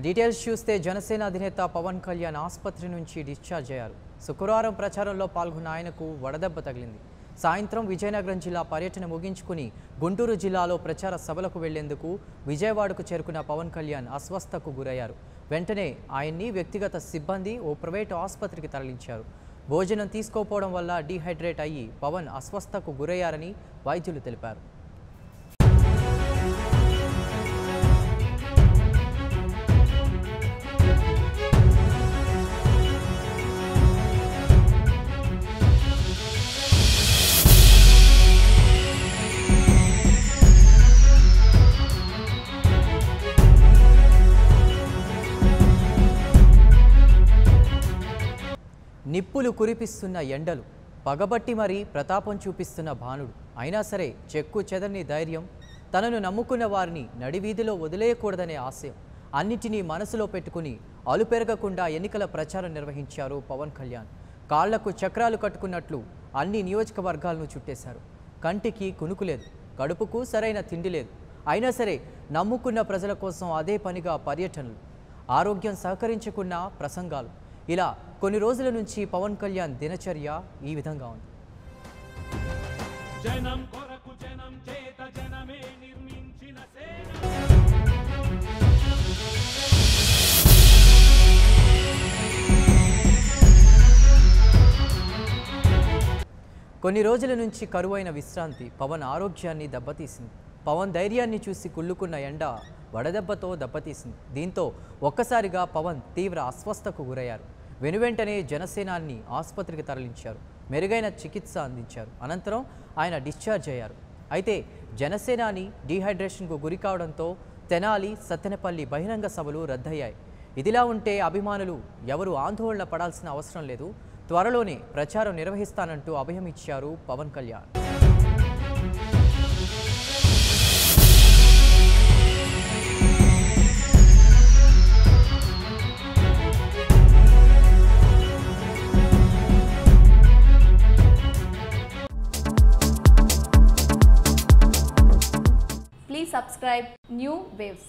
Details చూస్తే జనసేన అధినేత పవన్ కళ్యాణ్ ఆసుపత్రి నుంచి డిశ్చార్జ్ అయ్యారు. శుక్రవారం ప్రచారంలో పాల్గొన్న ఆయనకు వడదెబ్బ తగిలింది. సాయంత్రం విజయనగరం జిల్లా పర్యటన ముగించుకుని గుంటూరు జిల్లాలో ప్రచార సభలకు వెళ్లేందుకు విజయవాడకు చేరుకున్న పవన్ కళ్యాణ్ అస్వస్థతకు గురయ్యారు. వెంటనే ఆయన్ని వ్యక్తిగత సిబ్బంది ఓ ప్రైవేటు ఆసుపత్రికి తరలించారు. భోజనం తీసుకోకపోవడం వల్ల డీహైడ్రేట్ అయ్యి పవన్ అస్వస్థతకు గురయ్యారని వైద్యులు తెలిపారు. నిప్పులు కురిపిస్తున్న ఎండలు, పగబట్టి మరీ ప్రతాపం చూపిస్తున్న భానుడు. అయినా సరే చెక్కు చెదరని ధైర్యం, తనను నమ్ముకున్న వారిని నడివీధిలో వదిలేయకూడదనే ఆశయం అన్నిటినీ మనసులో పెట్టుకుని అలుపెరగకుండా ఎన్నికల ప్రచారం నిర్వహించారు పవన్ కళ్యాణ్. కాళ్లకు చక్రాలు కట్టుకున్నట్లు అన్ని నియోజకవర్గాలను చుట్టేశారు. కంటికి కునుకులేదు, కడుపుకు సరైన తిండి లేదు. అయినా సరే నమ్ముకున్న ప్రజల కోసం అదే పనిగా పర్యటనలు, ఆరోగ్యం సహకరించుకున్న ప్రసంగాలు. ఇలా కొన్ని రోజుల నుంచి పవన్ కళ్యాణ్ దినచర్య ఈ విధంగా ఉంది. జనం కొరకు జనం చేత జనమే నిర్మించిన సేన. కొన్ని రోజుల నుంచి కరువైన విశ్రాంతి పవన్ ఆరోగ్యాన్ని దెబ్బతీసింది. పవన్ ధైర్యాన్ని చూసి కుళ్ళుకున్న ఎండ వడదెబ్బతో దెబ్బతీసింది. దీంతో ఒక్కసారిగా పవన్ తీవ్ర అస్వస్థతకు గురయ్యారు. వెనువెంటనే జనసేనాన్ని ఆసుపత్రికి తరలించారు. మెరుగైన చికిత్స అందించారు. అనంతరం ఆయన డిశ్చార్జ్ అయ్యారు. అయితే జనసేనాని డీహైడ్రేషన్కు గురి కావడంతో తెనాలి, సత్తెనపల్లి బహిరంగ సభలు రద్దయ్యాయి. ఇదిలా ఉంటే అభిమానులు ఎవరు ఆందోళన పడాల్సిన అవసరం లేదు, త్వరలోనే ప్రచారం నిర్వహిస్తానంటూ అభయం ఇచ్చారు Pawan Kalyan. Please subscribe New Waves.